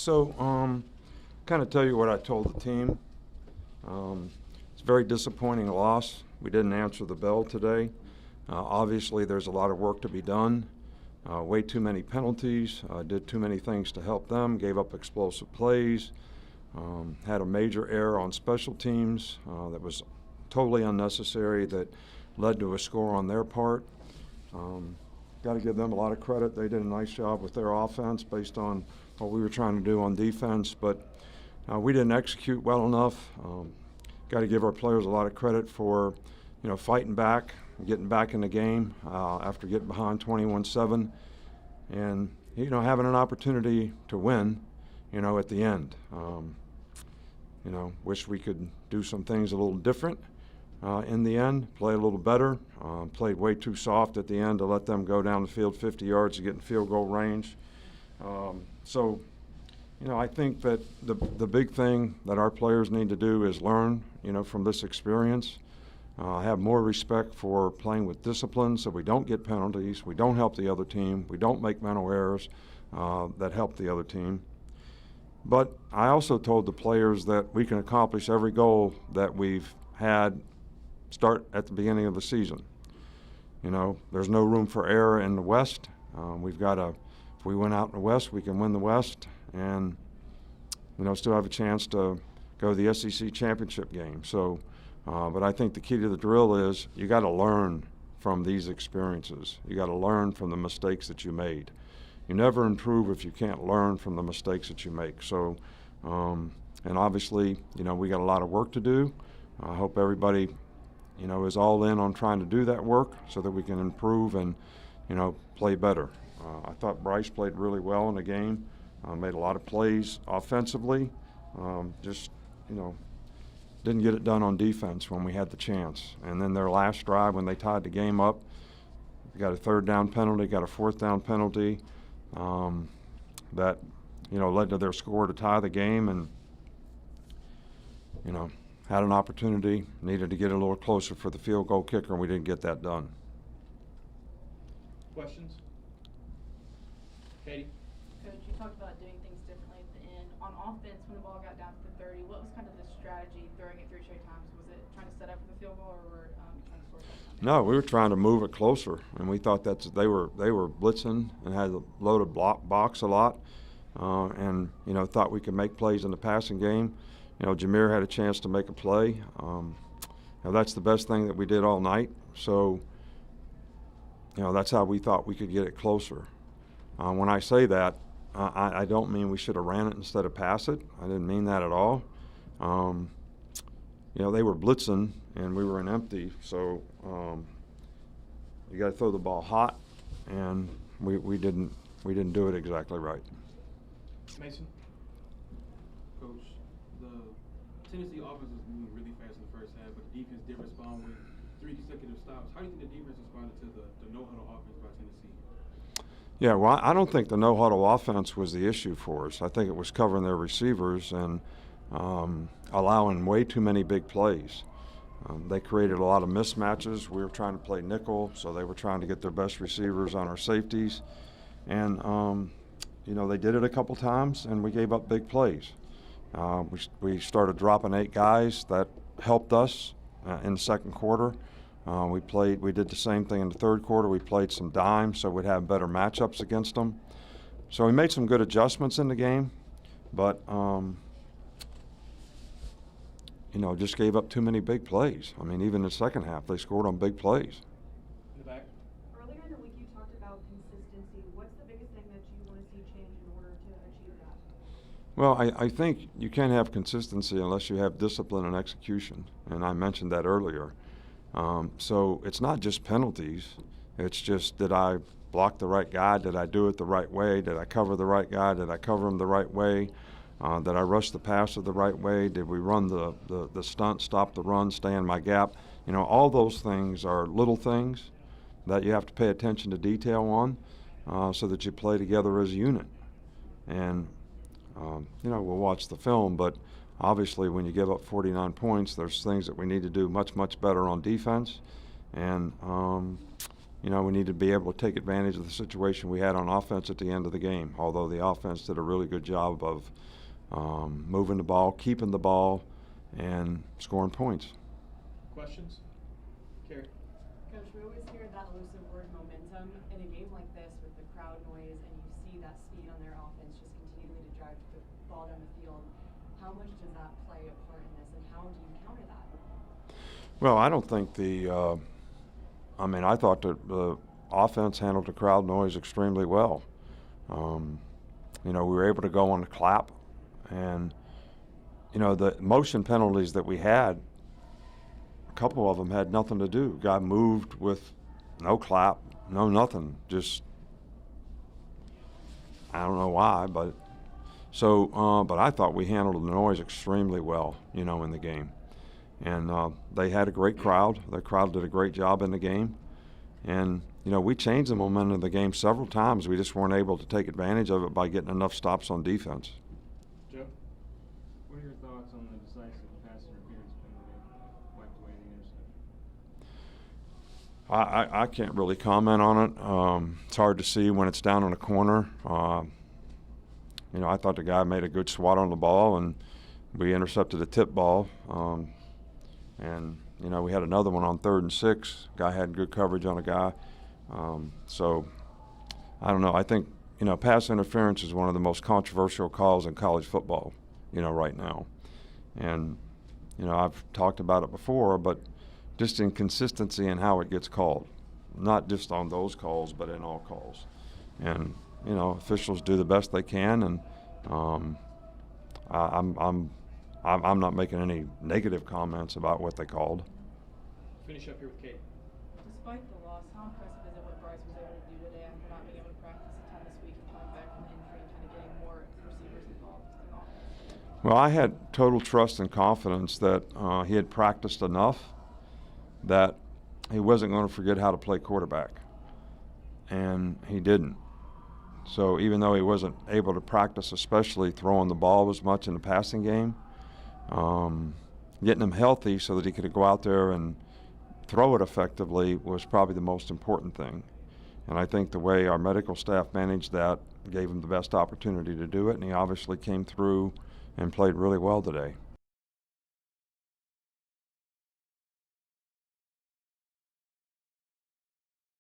Kind of tell you what I told the team. It's a very disappointing loss. We didn't answer the bell today. Obviously, there's a lot of work to be done. Way too many penalties, did too many things to help them, gave up explosive plays, had a major error on special teams that was totally unnecessary that led to a score on their part. Got to give them a lot of credit. They did a nice job with their offense based on what we were trying to do on defense, but we didn't execute well enough. Got to give our players a lot of credit for, fighting back, getting back in the game after getting behind 21-7, and having an opportunity to win, at the end. Wish we could do some things a little different in the end, play a little better. Played way too soft at the end to let them go down the field 50 yards to get in field goal range. I think that the big thing that our players need to do is learn, from this experience. Have more respect for playing with discipline so we don't get penalties, we don't help the other team, we don't make mental errors that help the other team. But I also told the players that we can accomplish every goal that we've had start at the beginning of the season. There's no room for error in the West. If we went out in the West, we can win the West and, still have a chance to go to the SEC championship game. But I think the key to the drill is you got to learn from these experiences. You got to learn from the mistakes that you made. You never improve if you can't learn from the mistakes that you make. And obviously, we got a lot of work to do. I hope everybody, is all in on trying to do that work so that we can improve and, play better. I thought Bryce played really well in the game, made a lot of plays offensively, didn't get it done on defense when we had the chance. And then their last drive when they tied the game up, they got a third down penalty, got a fourth down penalty that, led to their score to tie the game, and, had an opportunity, needed to get a little closer for the field goal kicker, and we didn't get that done. Questions? Katie? Coach, you talked about doing things differently at the end. On offense, when the ball got down to the 30, what was kind of the strategy throwing it 3 straight times? Was it trying to set up for the field goal, or were you trying to score something? No, we were trying to move it closer, and we thought they were blitzing and had a loaded box a lot, and thought we could make plays in the passing game. Jameer had a chance to make a play. That's the best thing that we did all night. So, that's how we thought we could get it closer. When I say that, I don't mean we should have ran it instead of pass it. I didn't mean that at all. They were blitzing and we were in empty, so you got to throw the ball hot, and we didn't do it exactly right. Mason? Coach, the Tennessee offense was moving really fast in the first half, but the defense did respond with 3 consecutive stops. How do you think the defense responded to the no-huddle offense by Tennessee? Yeah, well, I don't think the no-huddle offense was the issue for us. I think it was covering their receivers and allowing way too many big plays. They created a lot of mismatches. We were trying to play nickel, so they were trying to get their best receivers on our safeties. And, they did it a couple times, and we gave up big plays. We started dropping 8 guys. That helped us in the second quarter. We did the same thing in the third quarter. We played some dime, so we'd have better matchups against them. So we made some good adjustments in the game, but just gave up too many big plays. I mean, even in the second half, they scored on big plays. In the back? Earlier in the week, you talked about consistency. What's the biggest thing that you want to see change in order to achieve that? Well, I think you can't have consistency unless you have discipline and execution, and I mentioned that earlier. So it's not just penalties. It's just, did I block the right guy? Did I do it the right way? Did I cover the right guy? Did I cover him the right way? Did I rush the passer the right way? Did we run the stunt, stop the run, stay in my gap? All those things are little things that you have to pay attention to detail on so that you play together as a unit. And, we'll watch the film, but obviously when you give up 49 points, there's things that we need to do much, much better on defense. And, we need to be able to take advantage of the situation we had on offense at the end of the game, although the offense did a really good job of moving the ball, keeping the ball, and scoring points. Questions? Carrie? Coach, we always hear that elusive word momentum. In a game like this with the crowd noise and you see that speed on their offense just continually to drive the ball down the field, how much does that play a part in this and how do you counter that? Well, I don't think I thought the offense handled the crowd noise extremely well. We were able to go on the clap, and, the motion penalties that we had, a couple of them had nothing to do. Guy moved with no clap, no nothing, just, I don't know why, but I thought we handled the noise extremely well, in the game. And they had a great crowd. The crowd did a great job in the game. And, we changed the momentum of the game several times. We just weren't able to take advantage of it by getting enough stops on defense. Joe? What are your thoughts on the decisive pass interference penalty wiped away the interception? I can't really comment on it. It's hard to see when it's down in a corner. I thought the guy made a good swat on the ball, and we intercepted a tip ball. And we had another one on 3rd and 6. Guy had good coverage on a guy. So I don't know. I think, pass interference is one of the most controversial calls in college football, right now. And, I've talked about it before, but just inconsistency in how it gets called, not just on those calls, but in all calls. And, officials do the best they can, and I'm not making any negative comments about what they called. Finish up here with Kate. Despite the loss, how impressive is it what Bryce was able to do today after not being able to practice a ton this week and coming back from the injury and kind of getting more receivers involved in the offense? Well, I had total trust and confidence that he had practiced enough that he wasn't going to forget how to play quarterback, and he didn't. So even though he wasn't able to practice, especially throwing the ball as much in the passing game, getting him healthy so that he could go out there and throw it effectively was probably the most important thing. And I think the way our medical staff managed that gave him the best opportunity to do it, and he obviously came through and played really well today.